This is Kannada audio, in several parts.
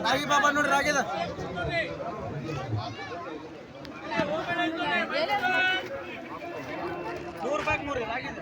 ರಾಗಿ ಬಾಬಾ ನೋಡ್ರಿ ರಾಗಿದ ₹100 ಮೂರಿ ರಾಗಿದ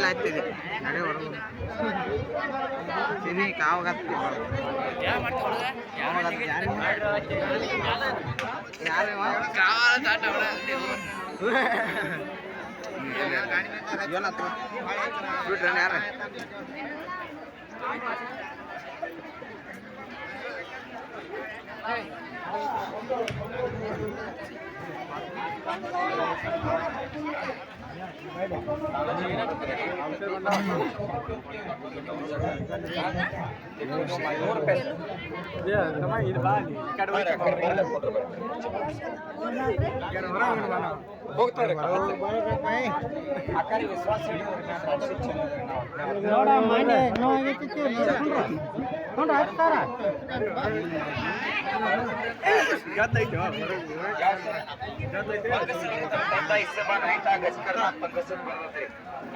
ಆಗ್ತಿದೆ ಅದೇ ಹೊರಗು ತಿನ್ನಿ ಕಾವಾಗತ್ತೆ ಬಿಟ್ರೆ ಯಾರ ಹೋಗ್ತಾರೆ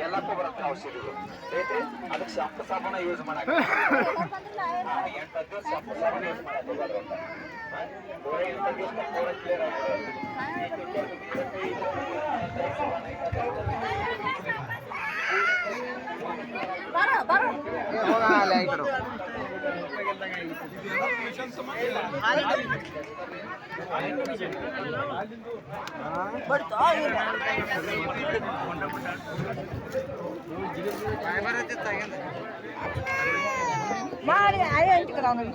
ಎಲ್ಲಕ್ಕೂ ಬರುತ್ತೆ ಔಷಧಿಗಳು ಐತ್ರಿ ಅದಕ್ಕೆ ಶಾಂಪು ಸಾಬೂನ ಯೂಸ್ ಮಾಡಕ 8 ದಿವಸ ಶಾಂಪು ಸಾಬೂನ ಯೂಸ್ ಮಾಡಕ್ಕೆ ಮಾಡಿ ಆಯ್ ಅಂಟಿಕರ ಮಳೆ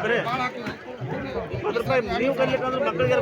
ಬರೀ ನೀವು ಕಲಿಯಕ್ಕೆ ಮಕ್ಕಳಿಗೆ